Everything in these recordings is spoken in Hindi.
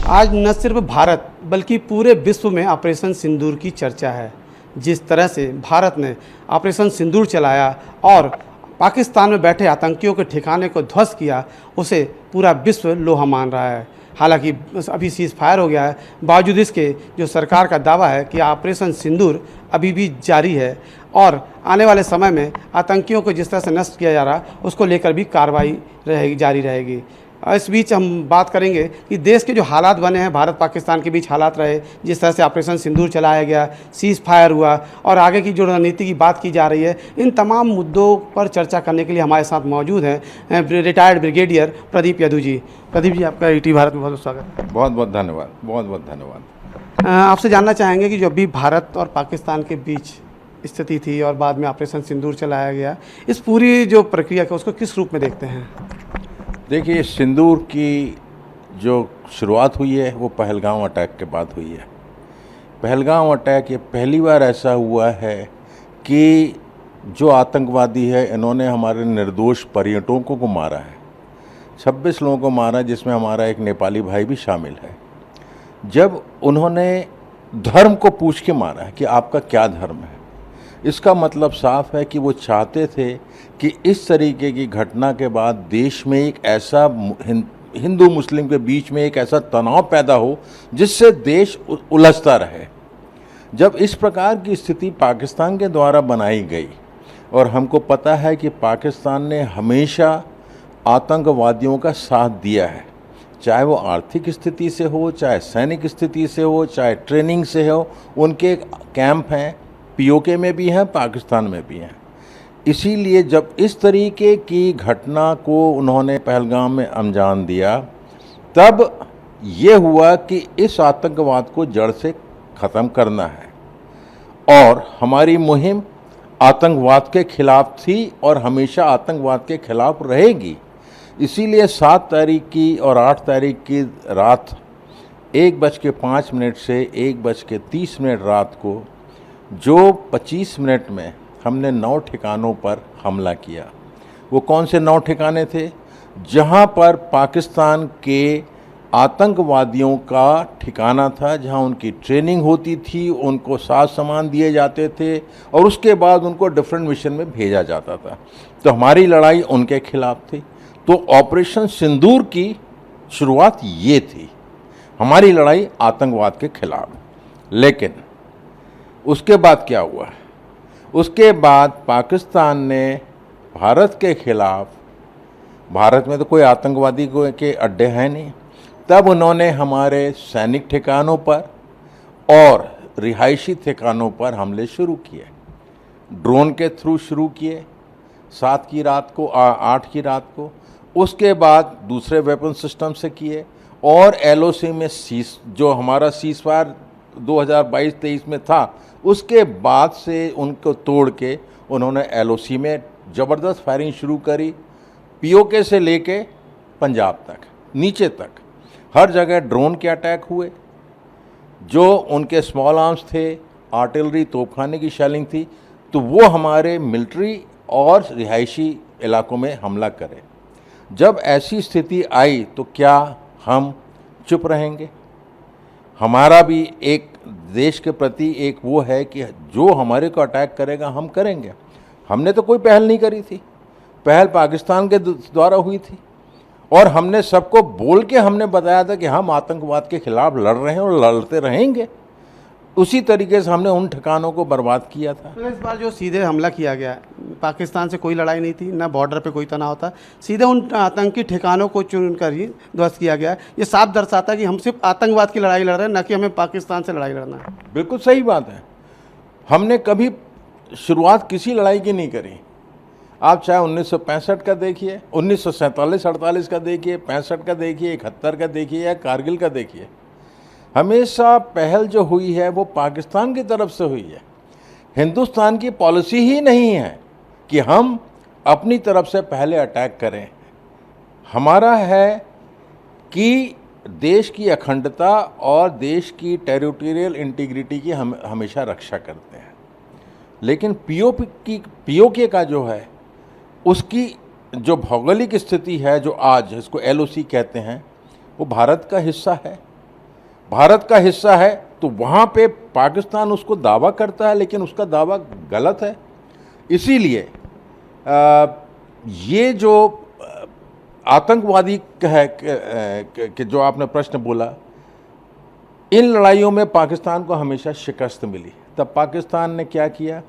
आज न सिर्फ भारत बल्कि पूरे विश्व में ऑपरेशन सिंदूर की चर्चा है। जिस तरह से भारत ने ऑपरेशन सिंदूर चलाया और पाकिस्तान में बैठे आतंकियों के ठिकाने को ध्वस्त किया, उसे पूरा विश्व लोहा मान रहा है। हालांकि अभी सीज़ फायर हो गया है, बावजूद इसके जो सरकार का दावा है कि ऑपरेशन सिंदूर अभी भी जारी है और आने वाले समय में आतंकियों को जिस तरह से नष्ट किया जा रहा है उसको लेकर भी कार्रवाई जारी रहेगी। इस बीच हम बात करेंगे कि देश के जो हालात बने हैं, भारत पाकिस्तान के बीच हालात रहे, जिस तरह से ऑपरेशन सिंदूर चलाया गया, सीज़ फायर हुआ और आगे की जो रणनीति की बात की जा रही है, इन तमाम मुद्दों पर चर्चा करने के लिए हमारे साथ मौजूद हैं रिटायर्ड ब्रिगेडियर प्रदीप यदु जी। प्रदीप जी, आपका ईटी भारत में बहुत स्वागत है। बहुत बहुत धन्यवाद, बहुत बहुत धन्यवाद। आपसे जानना चाहेंगे कि जो अभी भारत और पाकिस्तान के बीच स्थिति थी और बाद में ऑपरेशन सिंदूर चलाया गया, इस पूरी जो प्रक्रिया को उसको किस रूप में देखते हैं? देखिए, सिंदूर की जो शुरुआत हुई है वो पहलगाम अटैक के बाद हुई है। पहलगाम अटैक ये पहली बार ऐसा हुआ है कि जो आतंकवादी है इन्होंने हमारे निर्दोष पर्यटकों को मारा है। 26 लोगों को मारा, जिसमें हमारा एक नेपाली भाई भी शामिल है। जब उन्होंने धर्म को पूछ के मारा है कि आपका क्या धर्म है, इसका मतलब साफ है कि वो चाहते थे कि इस तरीके की घटना के बाद देश में एक ऐसा हिंदू मुस्लिम के बीच में एक ऐसा तनाव पैदा हो जिससे देश उलझता रहे। जब इस प्रकार की स्थिति पाकिस्तान के द्वारा बनाई गई, और हमको पता है कि पाकिस्तान ने हमेशा आतंकवादियों का साथ दिया है, चाहे वो आर्थिक स्थिति से हो, चाहे सैनिक स्थिति से हो, चाहे ट्रेनिंग से हो। उनके कैंप हैं, पीओके में भी हैं, पाकिस्तान में भी हैं। इसीलिए जब इस तरीके की घटना को उन्होंने पहलगाम में अंजाम दिया, तब ये हुआ कि इस आतंकवाद को जड़ से ख़त्म करना है। और हमारी मुहिम आतंकवाद के खिलाफ थी और हमेशा आतंकवाद के खिलाफ रहेगी। इसीलिए 7 तारीख की और 8 तारीख की रात 1:05 से 1:30 रात को जो 25 मिनट में हमने 9 ठिकानों पर हमला किया। वो कौन से 9 ठिकाने थे? जहां पर पाकिस्तान के आतंकवादियों का ठिकाना था, जहां उनकी ट्रेनिंग होती थी, उनको साज सामान दिए जाते थे और उसके बाद उनको डिफरेंट मिशन में भेजा जाता था। तो हमारी लड़ाई उनके खिलाफ थी। तो ऑपरेशन सिंदूर की शुरुआत ये थी, हमारी लड़ाई आतंकवाद के खिलाफ। लेकिन उसके बाद क्या हुआ? उसके बाद पाकिस्तान ने भारत के खिलाफ, भारत में तो कोई आतंकवादी के अड्डे हैं नहीं, तब उन्होंने हमारे सैनिक ठिकानों पर और रिहायशी ठिकानों पर हमले शुरू किए। ड्रोन के थ्रू शुरू किए 7 की रात को, 8 की रात को। उसके बाद दूसरे वेपन सिस्टम से किए और एलओसी में जो हमारा सीज़ फायर 2022-23 में था, उसके बाद से उनको तोड़ के उन्होंने एलओसी में ज़बरदस्त फायरिंग शुरू करी। पीओके से लेके पंजाब तक, नीचे तक, हर जगह ड्रोन के अटैक हुए। जो उनके स्मॉल आर्म्स थे, आर्टिलरी, तोपखाने की शेलिंग थी, तो वो हमारे मिलिट्री और रिहायशी इलाकों में हमला करे। जब ऐसी स्थिति आई तो क्या हम चुप रहेंगे? हमारा भी एक देश के प्रति एक वो है कि जो हमारे को अटैक करेगा हम करेंगे। हमने तो कोई पहल नहीं करी थी, पहल पाकिस्तान के द्वारा हुई थी और हमने सबको बोल के हमने बताया था कि हम आतंकवाद के खिलाफ लड़ रहे हैं और लड़ते रहेंगे। उसी तरीके से हमने उन ठिकानों को बर्बाद किया था। तो इस बार जो सीधे हमला किया गया, पाकिस्तान से कोई लड़ाई नहीं थी, ना बॉर्डर पे कोई तनाव था, सीधे उन आतंकी ठिकानों को चुनकर ही ध्वस्त किया गया। ये साफ दर्शाता है कि हम सिर्फ आतंकवाद की लड़ाई लड़ रहे हैं, न कि हमें पाकिस्तान से लड़ाई लड़ना है। बिल्कुल सही बात है। हमने कभी शुरुआत किसी लड़ाई की नहीं करी। आप चाहे 1965 का देखिए, 1947-48 का देखिए, 65 का देखिए, 71 का देखिए या कारगिल का देखिए, हमेशा पहल जो हुई है वो पाकिस्तान की तरफ से हुई है। हिंदुस्तान की पॉलिसी ही नहीं है कि हम अपनी तरफ से पहले अटैक करें। हमारा है कि देश की अखंडता और देश की टेरिटोरियल इंटीग्रिटी की हम हमेशा रक्षा करते हैं। लेकिन पीओके का जो है, उसकी जो भौगोलिक स्थिति है, जो आज इसको एलओसी कहते हैं, वो भारत का हिस्सा है। भारत का हिस्सा है, तो वहाँ पे पाकिस्तान उसको दावा करता है, लेकिन उसका दावा गलत है। इसीलिए ये जो आतंकवादी है कि जो आपने प्रश्न बोला, इन लड़ाइयों में पाकिस्तान को हमेशा शिकस्त मिली। तब पाकिस्तान ने क्या किया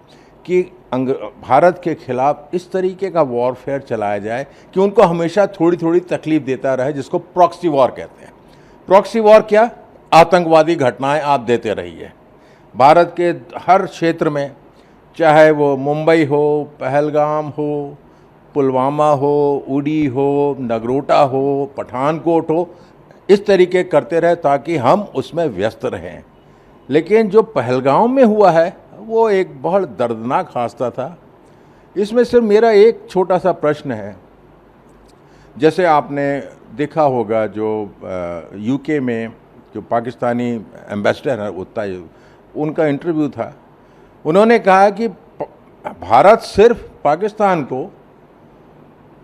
कि भारत के खिलाफ इस तरीके का वॉरफेयर चलाया जाए कि उनको हमेशा थोड़ी थोड़ी तकलीफ देता रहे, जिसको प्रॉक्सी वॉर कहते हैं। प्रॉक्सी वॉर क्या? आतंकवादी घटनाएं आप देते रहिए। भारत के हर क्षेत्र में, चाहे वो मुंबई हो, पहलगाम हो, पुलवामा हो, उड़ी हो, नगरोटा हो, पठानकोट हो, इस तरीके करते रहे ताकि हम उसमें व्यस्त रहें। लेकिन जो पहलगाम में हुआ है वो एक बहुत दर्दनाक हादसा था। इसमें सिर्फ मेरा एक छोटा सा प्रश्न है। जैसे आपने देखा होगा जो यूके में जो पाकिस्तानी एम्बेसडर है उनका इंटरव्यू था, उन्होंने कहा कि भारत सिर्फ पाकिस्तान को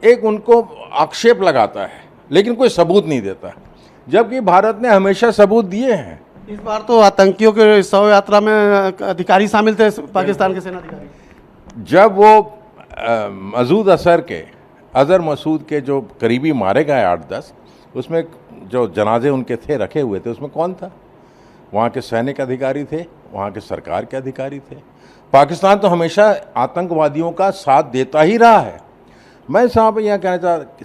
एक उनको आक्षेप लगाता है लेकिन कोई सबूत नहीं देता, जबकि भारत ने हमेशा सबूत दिए हैं। इस बार तो आतंकियों के शव यात्रा में अधिकारी शामिल थे, पाकिस्तान के सेना अधिकारी। जब वो मसूद अजहर मसूद के जो करीबी मारे गए 8-10, उसमें जो जनाजे उनके थे रखे हुए थे, उसमें कौन था? वहाँ के सैनिक अधिकारी थे, वहाँ के सरकार के अधिकारी थे। पाकिस्तान तो हमेशा आतंकवादियों का साथ देता ही रहा है। मैं साहब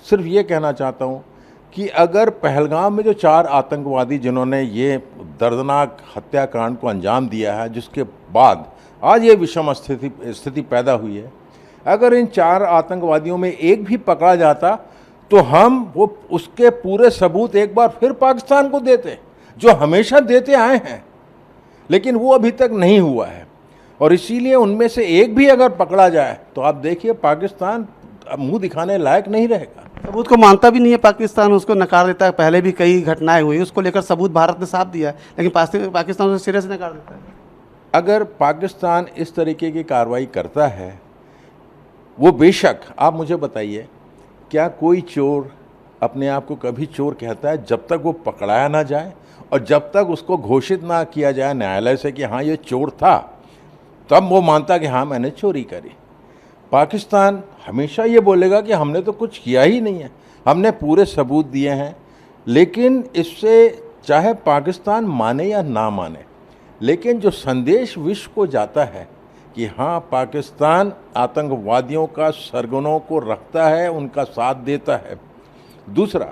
सिर्फ ये कहना चाहता हूँ कि अगर पहलगाम में जो 4 आतंकवादी जिन्होंने ये दर्दनाक हत्याकांड को अंजाम दिया है, जिसके बाद आज ये विषम स्थिति पैदा हुई है, अगर इन 4 आतंकवादियों में एक भी पकड़ा जाता तो हम वो उसके पूरे सबूत एक बार फिर पाकिस्तान को देते, जो हमेशा देते आए हैं, लेकिन वो अभी तक नहीं हुआ है। और इसीलिए उनमें से एक भी अगर पकड़ा जाए तो आप देखिए पाकिस्तान मुंह दिखाने लायक नहीं रहेगा। सबूत को मानता भी नहीं है पाकिस्तान, उसको नकार देता है। पहले भी कई घटनाएं हुई, उसको लेकर सबूत भारत ने साफ दिया है, लेकिन पाकिस्तान उसे सिरे से नकार देता है। अगर पाकिस्तान इस तरीके की कार्रवाई करता है, वो बेशक, आप मुझे बताइए, क्या कोई चोर अपने आप को कभी चोर कहता है जब तक वो पकड़ाया ना जाए और जब तक उसको घोषित ना किया जाए न्यायालय से कि हाँ ये चोर था, तब वो मानता कि हाँ मैंने चोरी करी। पाकिस्तान हमेशा ये बोलेगा कि हमने तो कुछ किया ही नहीं है, हमने पूरे सबूत दिए हैं। लेकिन इससे चाहे पाकिस्तान माने या ना माने, लेकिन जो संदेश विश्व को जाता है कि हाँ पाकिस्तान आतंकवादियों का सरगनों को रखता है, उनका साथ देता है। दूसरा,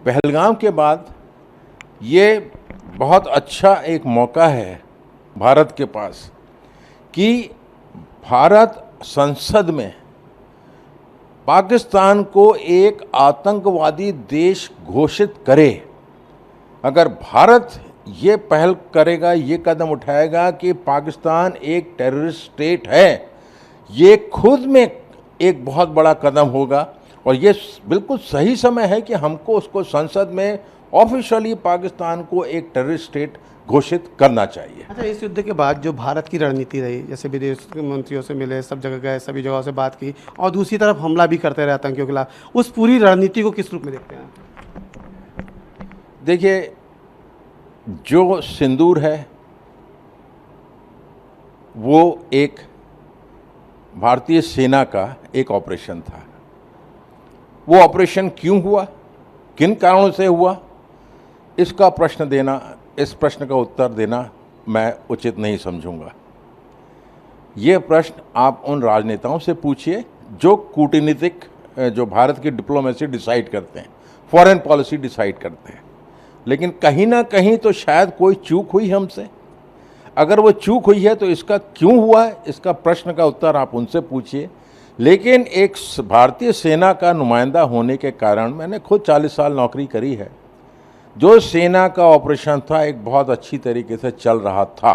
पहलगाम के बाद ये बहुत अच्छा एक मौका है भारत के पास कि भारत संसद में पाकिस्तान को एक आतंकवादी देश घोषित करे। अगर भारत ये पहल करेगा, ये कदम उठाएगा कि पाकिस्तान एक टेररिस्ट स्टेट है, ये खुद में एक बहुत बड़ा कदम होगा। और ये बिल्कुल सही समय है कि हमको उसको संसद में ऑफिशियली पाकिस्तान को एक टेररिस्ट स्टेट घोषित करना चाहिए। अच्छा, इस युद्ध के बाद जो भारत की रणनीति रही, जैसे विदेश मंत्रियों से मिले, सब जगह गए, सभी जगहों से बात की, और दूसरी तरफ हमला भी करते रहे आतंकियों के खिलाफ, उस पूरी रणनीति को किस रूप में देखते हैं? देखिए, जो सिंदूर है वो एक भारतीय सेना का एक ऑपरेशन था। वो ऑपरेशन क्यों हुआ, किन कारणों से हुआ, इस प्रश्न का उत्तर देना मैं उचित नहीं समझूंगा। ये प्रश्न आप उन राजनेताओं से पूछिए जो कूटनीतिक, जो भारत की डिप्लोमेसी डिसाइड करते हैं, फॉरेन पॉलिसी डिसाइड करते हैं। लेकिन कहीं ना कहीं तो शायद कोई चूक हुई हमसे। अगर वो चूक हुई है तो इसका क्यों हुआ है, इसका प्रश्न का उत्तर आप उनसे पूछिए। लेकिन एक भारतीय सेना का नुमाइंदा होने के कारण, मैंने खुद 40 साल नौकरी करी है, जो सेना का ऑपरेशन था एक बहुत अच्छी तरीके से चल रहा था।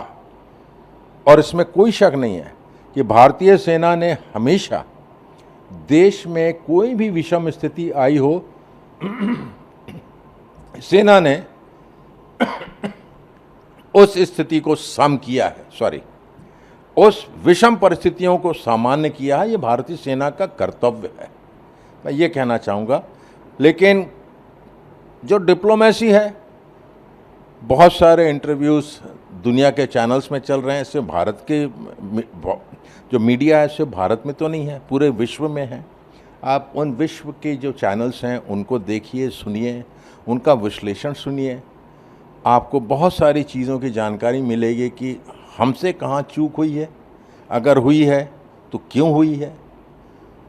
और इसमें कोई शक नहीं है कि भारतीय सेना ने हमेशा देश में कोई भी विषम स्थिति आई हो, सेना ने उस स्थिति को सम किया है, उस विषम परिस्थितियों को सामान्य किया है। ये भारतीय सेना का कर्तव्य है, मैं ये कहना चाहूँगा। लेकिन जो डिप्लोमेसी है बहुत सारे इंटरव्यूज़ दुनिया के चैनल्स में चल रहे हैं। सिर्फ भारत के जो मीडिया है सिर्फ भारत में तो नहीं है, पूरे विश्व में है। आप उन विश्व के जो चैनल्स हैं उनको देखिए, सुनिए, उनका विश्लेषण सुनिए। आपको बहुत सारी चीज़ों की जानकारी मिलेगी कि हमसे कहाँ चूक हुई है, अगर हुई है तो क्यों हुई है,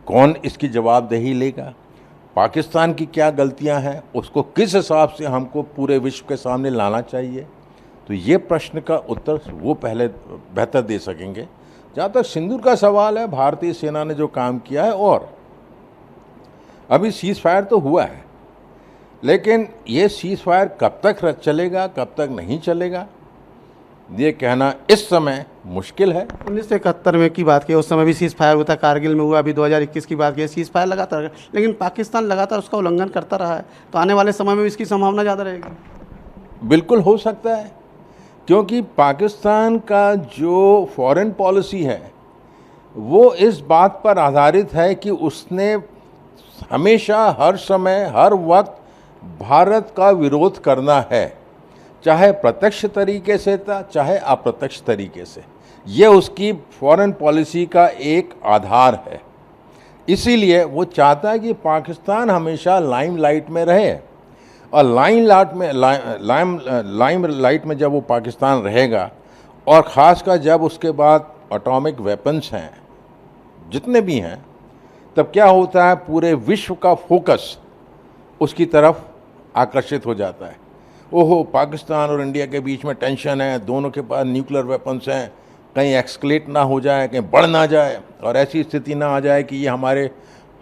कौन इसकी जवाबदेही लेगा, पाकिस्तान की क्या गलतियां हैं, उसको किस हिसाब से हमको पूरे विश्व के सामने लाना चाहिए। तो ये प्रश्न का उत्तर वो पहले बेहतर दे सकेंगे। जहाँ तक सिंदूर का सवाल है, भारतीय सेना ने जो काम किया है, और अभी सीज़ फायर तो हुआ है, लेकिन ये सीज़ फायर कब तक चलेगा, कब तक नहीं चलेगा, ये कहना इस समय मुश्किल है। 1971 में की बात की, उस समय भी सीज़ फायर हुआ था, कारगिल में हुआ, अभी 2021 की बात की, सीज़ फायर लगातार, लेकिन पाकिस्तान लगातार उसका उल्लंघन करता रहा है। तो आने वाले समय में भी इसकी संभावना ज़्यादा रहेगी। बिल्कुल हो सकता है, क्योंकि पाकिस्तान का जो फॉरेन पॉलिसी है वो इस बात पर आधारित है कि उसने हमेशा, हर समय, हर वक्त भारत का विरोध करना है, चाहे प्रत्यक्ष तरीके से था, चाहे अप्रत्यक्ष तरीके से। ये उसकी फॉरेन पॉलिसी का एक आधार है। इसीलिए वो चाहता है कि पाकिस्तान हमेशा लाइमलाइट में रहे, और लाइमलाइट में जब वो पाकिस्तान रहेगा, और ख़ासकर जब उसके बाद एटॉमिक वेपन्स हैं जितने भी हैं, तब क्या होता है, पूरे विश्व का फोकस उसकी तरफ आकर्षित हो जाता है। ओहो, पाकिस्तान और इंडिया के बीच में टेंशन है, दोनों के पास न्यूक्लियर वेपन्स हैं, कहीं एक्सकलेट ना हो जाए, कहीं बढ़ ना जाए, और ऐसी स्थिति ना आ जाए कि ये हमारे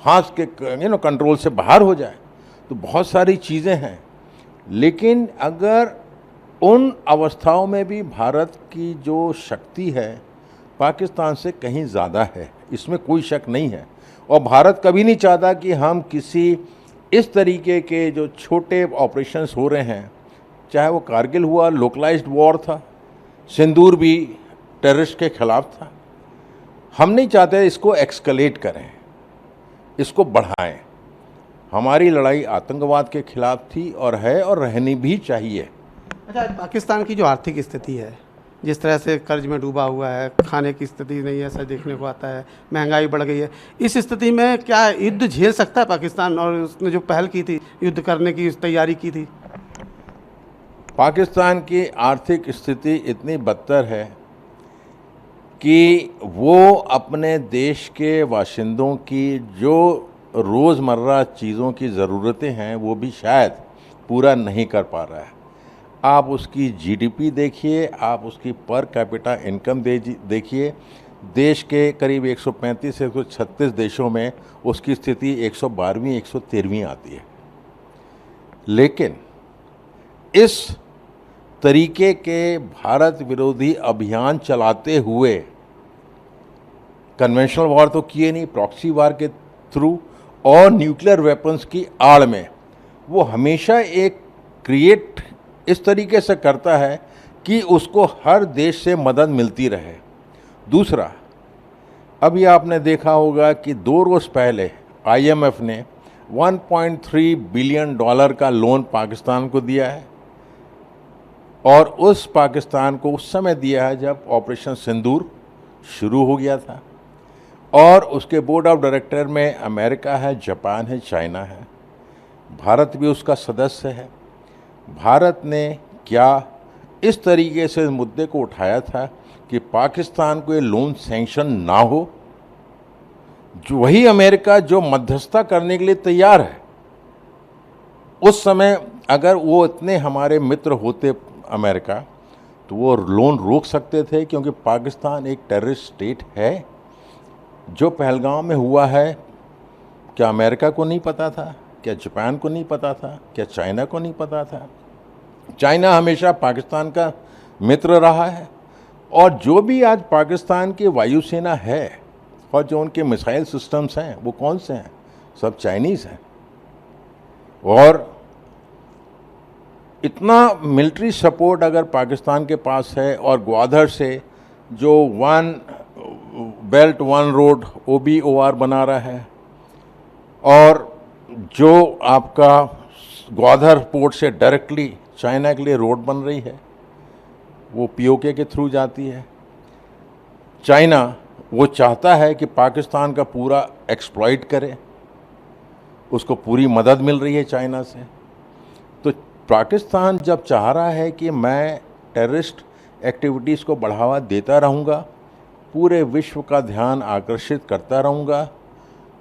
हाथ के कंट्रोल से बाहर हो जाए। तो बहुत सारी चीज़ें हैं, लेकिन अगर उन अवस्थाओं में भी भारत की जो शक्ति है पाकिस्तान से कहीं ज़्यादा है, इसमें कोई शक नहीं है। और भारत कभी नहीं चाहता कि हम किसी इस तरीके के जो छोटे ऑपरेशंस हो रहे हैं, चाहे वो कारगिल हुआ, लोकलाइज्ड वॉर था, सिंदूर भी टेररिस्ट के खिलाफ था, हम नहीं चाहते इसको एक्सकलेट करें, इसको बढ़ाएं। हमारी लड़ाई आतंकवाद के खिलाफ थी और है, और रहनी भी चाहिए। अच्छा, पाकिस्तान की जो आर्थिक स्थिति है, जिस तरह से कर्ज में डूबा हुआ है, खाने की स्थिति नहीं है, ऐसा देखने को आता है, महंगाई बढ़ गई है, इस स्थिति में क्या युद्ध झेल सकता है पाकिस्तान? और उसने जो पहल की थी, युद्ध करने की तैयारी की थी। पाकिस्तान की आर्थिक स्थिति इतनी बदतर है कि वो अपने देश के बाशिंदों की जो रोज़मर्रा चीज़ों की ज़रूरतें हैं वो भी शायद पूरा नहीं कर पा रहा है। आप उसकी जीडीपी देखिए, आप उसकी पर कैपिटा इनकम देखिए, देश के करीब 135 से 136 देशों में उसकी स्थिति 112वीं 113वीं आती है। लेकिन इस तरीके के भारत विरोधी अभियान चलाते हुए कन्वेंशनल वॉर तो किए नहीं, प्रॉक्सी वॉर के थ्रू और न्यूक्लियर वेपन्स की आड़ में वो हमेशा एक क्रिएट इस तरीके से करता है कि उसको हर देश से मदद मिलती रहे। दूसरा, अभी आपने देखा होगा कि 2 रोज़ पहले आईएमएफ ने $1.3 बिलियन का लोन पाकिस्तान को दिया है, और उस पाकिस्तान को उस समय दिया है जब ऑपरेशन सिंदूर शुरू हो गया था। और उसके बोर्ड ऑफ डायरेक्टर में अमेरिका है, जापान है, चाइना है, भारत भी उसका सदस्य है। भारत ने क्या इस तरीके से मुद्दे को उठाया था कि पाकिस्तान को ये लोन सैंक्शन ना हो, जो वही अमेरिका जो मध्यस्थता करने के लिए तैयार है। उस समय अगर वो इतने हमारे मित्र होते अमेरिका, तो वो लोन रोक सकते थे, क्योंकि पाकिस्तान एक टेररिस्ट स्टेट है। जो पहलगाम में हुआ है, क्या अमेरिका को नहीं पता था? क्या जापान को नहीं पता था? क्या चाइना को नहीं पता था? चाइना हमेशा पाकिस्तान का मित्र रहा है, और जो भी आज पाकिस्तान की वायुसेना है और जो उनके मिसाइल सिस्टम्स हैं वो कौन से हैं? सब चाइनीज़ हैं। और इतना मिलिट्री सपोर्ट अगर पाकिस्तान के पास है, और ग्वादर से जो 1 बेल्ट 1 रोड OBOR बना रहा है, और जो आपका ग्वादर पोर्ट से डायरेक्टली चाइना के लिए रोड बन रही है, वो पीओके के थ्रू जाती है। चाइना वो चाहता है कि पाकिस्तान का पूरा एक्सप्लॉइट करे, उसको पूरी मदद मिल रही है चाइना से। तो पाकिस्तान जब चाह रहा है कि मैं टेररिस्ट एक्टिविटीज़ को बढ़ावा देता रहूँगा, पूरे विश्व का ध्यान आकर्षित करता रहूँगा,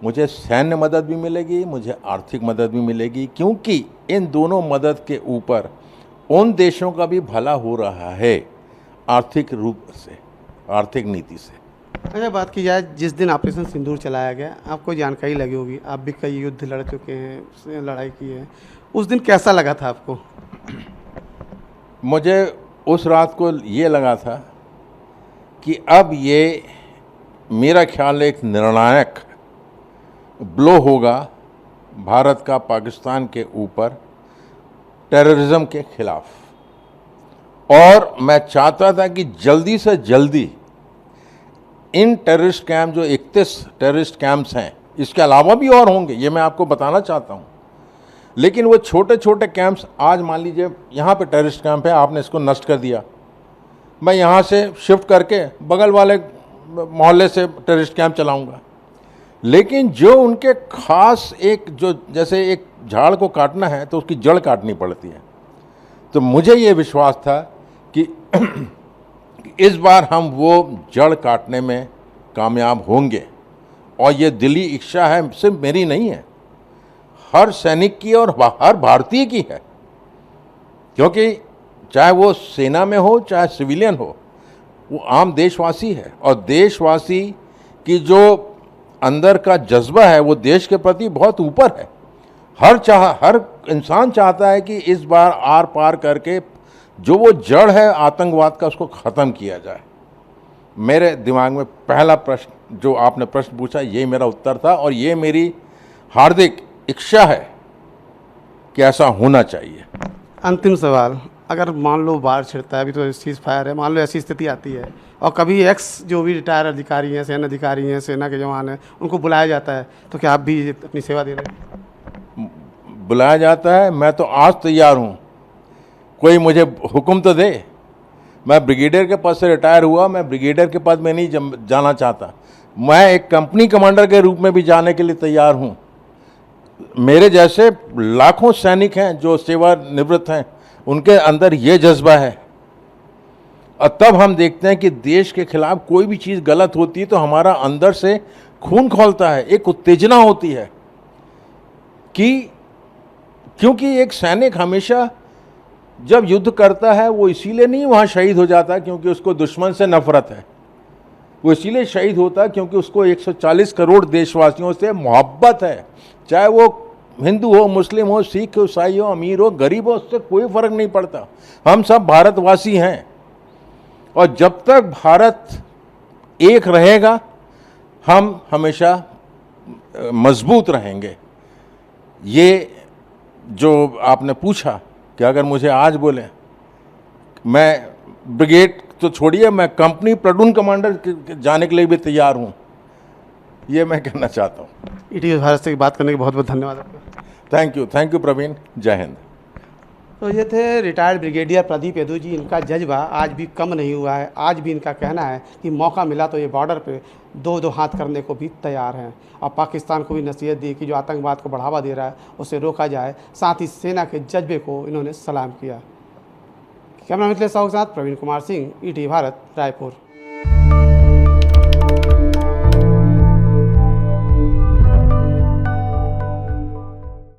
मुझे सैन्य मदद भी मिलेगी, मुझे आर्थिक मदद भी मिलेगी, क्योंकि इन दोनों मदद के ऊपर उन देशों का भी भला हो रहा है आर्थिक रूप से, आर्थिक नीति से। अगर बात की जाए जिस दिन ऑपरेशन सिंदूर चलाया गया, आपको जानकारी लगी होगी, आप भी कई युद्ध लड़ चुके हैं, लड़ाई की है, उस दिन कैसा लगा था आपको? मुझे उस रात को ये लगा था कि अब ये मेरा ख्याल एक निर्णायक ब्लो होगा भारत का पाकिस्तान के ऊपर टेररिज्म के खिलाफ, और मैं चाहता था कि जल्दी से जल्दी इन टेररिस्ट कैंप, जो 31 टेररिस्ट कैंप्स हैं, इसके अलावा भी और होंगे, ये मैं आपको बताना चाहता हूँ, लेकिन वो छोटे छोटे कैंप्स, आज मान लीजिए यहाँ पे टेररिस्ट कैंप है, आपने इसको नष्ट कर दिया, मैं यहाँ से शिफ्ट करके बगल वाले मोहल्ले से टेररिस्ट कैंप चलाऊँगा। लेकिन जो उनके खास एक, जो जैसे एक झाड़ को काटना है तो उसकी जड़ काटनी पड़ती है, तो मुझे ये विश्वास था कि इस बार हम वो जड़ काटने में कामयाब होंगे, और ये दिली इच्छा है, सिर्फ मेरी नहीं है, हर सैनिक की और हर भारतीय की है, क्योंकि चाहे वो सेना में हो चाहे सिविलियन हो, वो आम देशवासी है, और देशवासी की जो अंदर का जज्बा है वो देश के प्रति बहुत ऊपर है। हर इंसान चाहता है कि इस बार आर पार करके जो वो जड़ है आतंकवाद का, उसको ख़त्म किया जाए। मेरे दिमाग में पहला प्रश्न, जो आपने प्रश्न पूछा, ये मेरा उत्तर था, और ये मेरी हार्दिक इच्छा है कि ऐसा होना चाहिए। अंतिम सवाल, अगर मान लो बाढ़ छिड़ता है, अभी तो सीज फायर है, मान लो ऐसी स्थिति आती है और कभी एक्स जो भी रिटायर अधिकारी हैं, सेना अधिकारी हैं, सेना के जवान हैं, उनको बुलाया जाता है, तो क्या आप भी अपनी सेवा दे रहे हैं? बुलाया जाता है, मैं तो आज तैयार हूँ, कोई मुझे हुक्म तो दे। मैं ब्रिगेडियर के पद से रिटायर हुआ, मैं ब्रिगेडियर के पद में नहीं जाना चाहता, मैं एक कंपनी कमांडर के रूप में भी जाने के लिए तैयार हूँ। मेरे जैसे लाखों सैनिक हैं जो सेवानिवृत्त हैं, उनके अंदर ये जज्बा है, और तब हम देखते हैं कि देश के खिलाफ कोई भी चीज़ गलत होती है तो हमारा अंदर से खून खौलता है, एक उत्तेजना होती है कि, क्योंकि एक सैनिक हमेशा जब युद्ध करता है वो इसीलिए नहीं वहाँ शहीद हो जाता क्योंकि उसको दुश्मन से नफरत है, वो इसीलिए शहीद होता है क्योंकि उसको 140 करोड़ देशवासियों से मोहब्बत है, चाहे वो हिंदू हो, मुस्लिम हो, सिख हो, ईसाई हो, अमीर हो, गरीब हो, उससे कोई फर्क नहीं पड़ता, हम सब भारतवासी हैं। और जब तक भारत एक रहेगा हम हमेशा मजबूत रहेंगे। ये जो आपने पूछा कि अगर मुझे आज बोले, मैं ब्रिगेड तो छोड़िए, मैं कंपनी प्लाटून कमांडर जाने के लिए भी तैयार हूँ, ये मैं कहना चाहता हूँ। ईटीवी भारत से बात करने के बहुत बहुत धन्यवाद आपका। थैंक यू प्रवीण, जय हिंद। तो ये थे रिटायर्ड ब्रिगेडियर प्रदीप यदू जी। इनका जज्बा आज भी कम नहीं हुआ है, आज भी इनका कहना है कि मौका मिला तो ये बॉर्डर पे दो हाथ करने को भी तैयार हैं, और पाकिस्तान को भी नसीहत दी कि जो आतंकवाद को बढ़ावा दे रहा है उसे रोका जाए, साथ ही सेना के जज्बे को इन्होंने सलाम किया। कैमरा मित्र साहब के साथ प्रवीण कुमार सिंह, ईटीवी भारत, रायपुर।